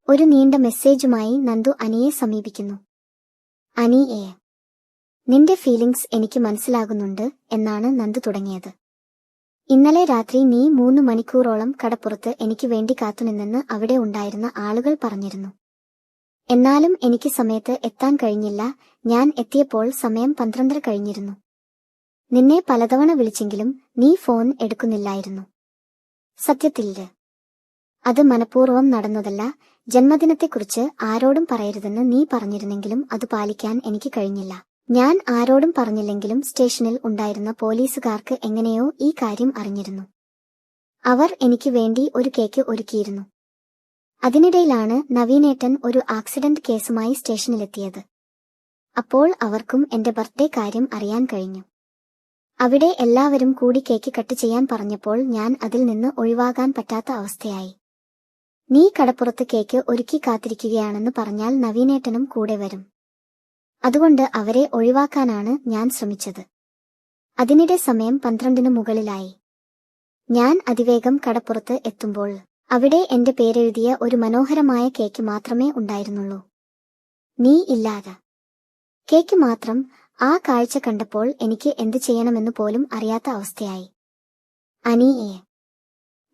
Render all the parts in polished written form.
ഒരു നീണ്ട മെസ്സേജുമായി നന്ദു അനിയെ സമീപിക്കുന്നു. അനി നിന്റെ ഫീലിംഗ്സ് എനിക്ക് മനസ്സിലാകുന്നുണ്ട് എന്നാണ് നന്ദു തുടങ്ങിയത്. ഇന്നലെ രാത്രി നീ 3 മണിക്കൂറോളം കടപ്പുറത്ത് എനിക്ക് വേണ്ടി കാത്തുനിന്നെന്ന് അവിടെ ഉണ്ടായിരുന്ന ആളുകൾ പറഞ്ഞിരുന്നു. എന്നാലും എനിക്ക് സമയത്ത് എത്താൻ കഴിഞ്ഞില്ല. ഞാൻ എത്തിയപ്പോൾ സമയം 12 കഴിഞ്ഞിരുന്നു. നിന്നെ പലതവണ വിളിച്ചെങ്കിലും നീ ഫോൺ എടുക്കുന്നില്ലായിരുന്നു. സത്യത്തിൽ അത് മനഃപൂർവ്വം നടന്നതല്ല. ജന്മദിനത്തെക്കുറിച്ച് ആരോടും പറയരുതെന്ന് നീ പറഞ്ഞിരുന്നെങ്കിലും അത് പാലിക്കാൻ എനിക്ക് കഴിഞ്ഞില്ല. ഞാൻ ആരോടും പറഞ്ഞില്ലെങ്കിലും സ്റ്റേഷനിൽ ഉണ്ടായിരുന്ന പോലീസുകാർക്ക് എങ്ങനെയോ ഈ കാര്യം അറിഞ്ഞിരുന്നു. അവർ എനിക്ക് വേണ്ടി ഒരു കേക്ക് ഒരുക്കിയിരുന്നു. അതിനിടയിലാണ് നവീനേട്ടൻ ഒരു ആക്സിഡന്റ് കേസുമായി സ്റ്റേഷനിലെത്തിയത്. അപ്പോൾ അവർക്കും എന്റെ ബർത്ത്ഡേ കാര്യം അറിയാൻ കഴിഞ്ഞു. അവിടെ എല്ലാവരും കൂടി കേക്ക് കട്ട് ചെയ്യാൻ പറഞ്ഞപ്പോൾ ഞാൻ അതിൽ നിന്ന് ഒഴിവാകാൻ പറ്റാത്ത അവസ്ഥയായി. നീ കടപ്പുറത്ത് കേക്ക് ഒരുക്കി കാത്തിരിക്കുകയാണെന്ന് പറഞ്ഞാൽ നവീനേട്ടനും കൂടെ വരും. അതുകൊണ്ട് അവരെ ഒഴിവാക്കാനാണ് ഞാൻ ശ്രമിച്ചത്. അതിനിടെ സമയം 12 മുകളിലായി. ഞാൻ അതിവേഗം കടപ്പുറത്ത് എത്തുമ്പോൾ അവിടെ എന്റെ പേരെഴുതിയ ഒരു മനോഹരമായ കേക്ക് മാത്രമേ ഉണ്ടായിരുന്നുള്ളൂ. നീ ഇല്ലാതെ കേക്ക് മാത്രം. ആ കാഴ്ച കണ്ടപ്പോൾ എനിക്ക് എന്ത് ചെയ്യണമെന്ന് പോലും അറിയാത്ത അവസ്ഥയായി. അനിയേ,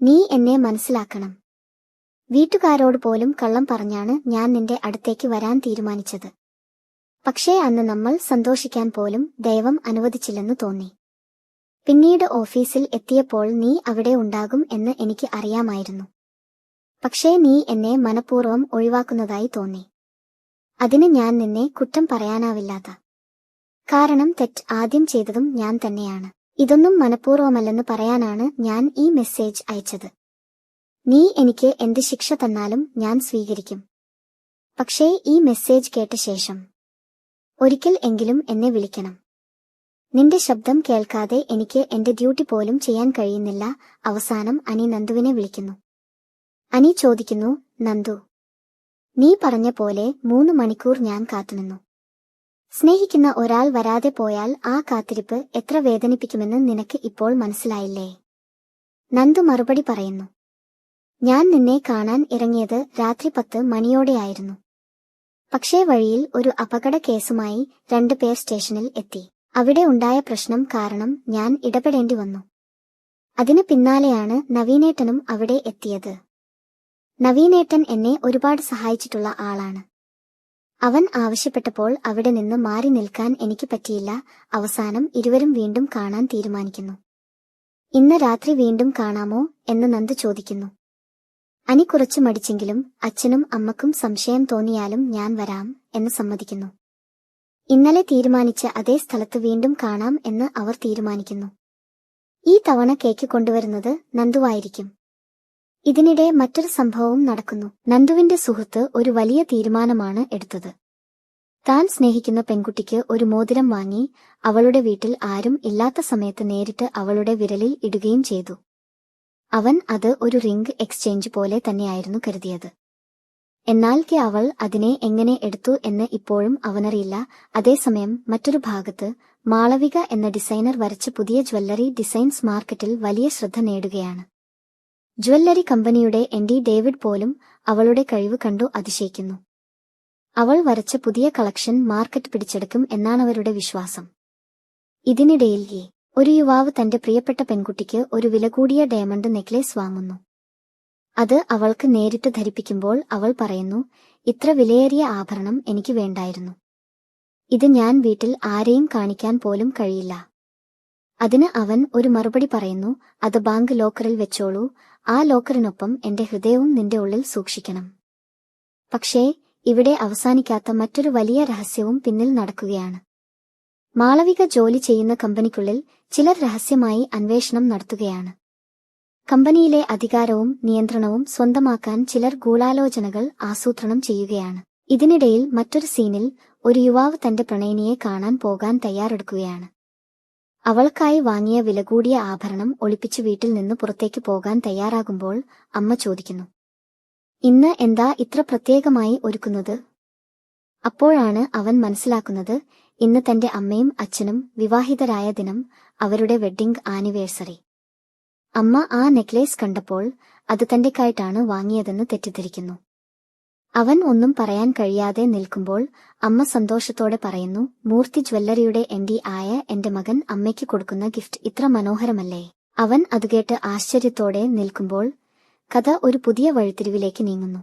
നീ എന്നെ മനസ്സിലാക്കണം. വീട്ടുകാരോട് പോലും കള്ളം പറഞ്ഞാണ് ഞാൻ നിന്റെ അടുത്തേക്ക് വരാൻ തീരുമാനിച്ചത്. പക്ഷേ അന്ന് നമ്മൾ സന്തോഷിക്കാൻ പോലും ദൈവം അനുവദിച്ചില്ലെന്ന് തോന്നി. പിന്നീട് ഓഫീസിൽ എത്തിയപ്പോൾ നീ അവിടെ ഉണ്ടാകും എന്ന് എനിക്ക് അറിയാമായിരുന്നു. പക്ഷേ നീ എന്നെ മനഃപൂർവ്വം ഒഴിവാക്കുന്നതായി തോന്നി. അതിന് ഞാൻ നിന്നെ കുറ്റം പറയാനാവില്ലാത്ത. കാരണം തെറ്റ് ആദ്യം ചെയ്തതും ഞാൻ തന്നെയാണ്. ഇതൊന്നും മനഃപൂർവ്വമല്ലെന്ന് പറയാനാണ് ഞാൻ ഈ മെസ്സേജ് അയച്ചത്. നീ എനിക്ക് എന്ത് ശിക്ഷ തന്നാലും ഞാൻ സ്വീകരിക്കും. പക്ഷേ ഈ മെസ്സേജ് കേട്ട ശേഷം ഒരിക്കൽ എങ്കിലും എന്നെ വിളിക്കണം. നിന്റെ ശബ്ദം കേൾക്കാതെ എനിക്ക് എന്റെ ഡ്യൂട്ടി പോലും ചെയ്യാൻ കഴിയുന്നില്ല. അവസാനം അനി നന്ദുവിനെ വിളിക്കുന്നു. അനി ചോദിക്കുന്നു, നന്ദു, നീ പറഞ്ഞ പോലെ 3 മണിക്കൂർ ഞാൻ കാത്തുനിന്നു. സ്നേഹിക്കുന്ന ഒരാൾ വരാതെ പോയാൽ ആ കാത്തിരിപ്പ് എത്ര വേദനിപ്പിക്കുമെന്ന് നിനക്ക് ഇപ്പോൾ മനസ്സിലായില്ലേ? നന്ദു മറുപടി പറയുന്നു. ഞാൻ നിന്നെ കാണാൻ ഇറങ്ങിയത് രാത്രി 10 മണിയോടെയായിരുന്നു. പക്ഷേ വഴിയിൽ ഒരു അപകട കേസുമായി 2 പേർ സ്റ്റേഷനിൽ എത്തി. അവിടെ ഉണ്ടായ പ്രശ്നം കാരണം ഞാൻ ഇടപെടേണ്ടി വന്നു. അതിന് പിന്നാലെയാണ് നവീനേട്ടനും അവിടെ എത്തിയത്. നവീനേട്ടൻ എന്നെ ഒരുപാട് സഹായിച്ചിട്ടുള്ള ആളാണ്. അവൻ ആവശ്യപ്പെട്ടപ്പോൾ അവിടെ നിന്ന് മാറി നിൽക്കാൻ എനിക്ക് പറ്റിയില്ല. അവസാനം ഇരുവരും വീണ്ടും കാണാൻ തീരുമാനിക്കുന്നു. ഇന്ന് രാത്രി വീണ്ടും കാണാമോ എന്ന് നന്ദു ചോദിക്കുന്നു. അനി കുറച്ചു മടിച്ചെങ്കിലും അച്ഛനും അമ്മക്കും സംശയം തോന്നിയാലും ഞാൻ വരാം എന്ന് സമ്മതിക്കുന്നു. ഇന്നലെ തീരുമാനിച്ച അതേ സ്ഥലത്ത് വീണ്ടും കാണാം എന്ന് അവർ തീരുമാനിക്കുന്നു. ഈ തവണ കേക്ക് കൊണ്ടുവരുന്നത് നന്ദുവായിരിക്കും. ഇതിനിടെ മറ്റൊരു സംഭവവും നടക്കുന്നു. നന്ദുവിന്റെ സുഹൃത്ത് ഒരു വലിയ തീരുമാനമാണ് എടുത്തത്. താൻ സ്നേഹിക്കുന്ന പെൺകുട്ടിക്ക് ഒരു മോതിരം വാങ്ങി അവളുടെ വീട്ടിൽ ആരും ഇല്ലാത്ത സമയത്ത് നേരിട്ട് അവളുടെ വിരലിൽ ഇടുകയും ചെയ്തു. അവൻ അത് ഒരു റിംഗ് എക്സ്ചേഞ്ച് പോലെ തന്നെയായിരുന്നു കരുതിയത്. എന്നാൽ അവൾ അതിനെ എങ്ങനെ എടുത്തു എന്ന് ഇപ്പോഴും അവനറിയില്ല. അതേസമയം മറ്റൊരു ഭാഗത്ത് മാളവിക എന്ന ഡിസൈനർ വരച്ച പുതിയ ജ്വല്ലറി ഡിസൈൻസ് മാർക്കറ്റിൽ വലിയ ശ്രദ്ധ നേടുകയാണ്. ജ്വല്ലറി കമ്പനിയുടെ MD ഡേവിഡ് പോലും അവളുടെ കഴിവ് കണ്ടു അതിശയിക്കുന്നു. അവൾ വരച്ച പുതിയ കളക്ഷൻ മാർക്കറ്റ് പിടിച്ചെടുക്കും എന്നാണവരുടെ വിശ്വാസം. ഇതിനിടയിൽ ഒരു യുവാവ് തന്റെ പ്രിയപ്പെട്ട പെൺകുട്ടിക്ക് ഒരു വില കൂടിയ ഡയമണ്ട് നെക്ലേസ് വാങ്ങുന്നു. അത് അവൾക്ക് നേരിട്ട് ധരിപ്പിക്കുമ്പോൾ അവൾ പറയുന്നു, ഇത്ര വിലയേറിയ ആഭരണം എനിക്ക് വേണ്ടായിരുന്നു. ഇത് ഞാൻ വീട്ടിൽ ആരെയും കാണിക്കാൻ പോലും കഴിയില്ല. അതിന് അവൻ ഒരു മറുപടി പറയുന്നു, അത് ബാങ്ക് ലോക്കറിൽ വെച്ചോളൂ. ആ ലോക്കറിനൊപ്പം എന്റെ ഹൃദയവും നിന്റെ ഉള്ളിൽ സൂക്ഷിക്കണം. പക്ഷേ ഇവിടെ അവസാനിക്കാത്ത മറ്റൊരു വലിയ രഹസ്യവും പിന്നിൽ നടക്കുകയാണ്. മാളവിക ജോലി ചെയ്യുന്ന കമ്പനിക്കുള്ളിൽ ചിലർ രഹസ്യമായി അന്വേഷണം നടത്തുകയാണ്. കമ്പനിയിലെ അധികാരവും നിയന്ത്രണവും സ്വന്തമാക്കാൻ ചിലർ ഗൂഢാലോചനകൾ ആസൂത്രണം ചെയ്യുകയാണ്. ഇതിനിടയിൽ മറ്റൊരു സീനിൽ ഒരു യുവാവ് തന്റെ പ്രണയിനിയെ കാണാൻ പോകാൻ തയ്യാറെടുക്കുകയാണ്. അവൾക്കായി വാങ്ങിയ വില കൂടിയ ആഭരണം ഒളിപ്പിച്ച് വീട്ടിൽ നിന്ന് പുറത്തേക്ക് പോകാൻ തയ്യാറാകുമ്പോൾ അമ്മ ചോദിക്കുന്നു, ഇന്ന് എന്താ ഇത്ര പ്രത്യേകമായി ഒരുക്കുന്നത്? അപ്പോഴാണ് അവൻ മനസ്സിലാക്കുന്നത്, ഇന്ന് തന്റെ അമ്മയും അച്ഛനും വിവാഹിതരായ ദിനം, അവരുടെ വെഡ്ഡിംഗ് ആനിവേഴ്സറി. അമ്മ ആ നെക്ലേസ് കണ്ടപ്പോൾ അത് തന്റെക്കായിട്ടാണ് വാങ്ങിയതെന്ന് തെറ്റിദ്ധരിക്കുന്നു. അവൻ ഒന്നും പറയാൻ കഴിയാതെ നിൽക്കുമ്പോൾ അമ്മ സന്തോഷത്തോടെ പറയുന്നു, മൂർത്തി ജ്വല്ലറിയുടെ MD ആയ എന്റെ മകൻ അമ്മയ്ക്ക് കൊടുക്കുന്ന ഗിഫ്റ്റ് ഇത്ര മനോഹരമല്ലേ. അവൻ അതുകേട്ട് ആശ്ചര്യത്തോടെ നിൽക്കുമ്പോൾ കഥ ഒരു പുതിയ വഴിത്തിരിവിലേക്ക് നീങ്ങുന്നു.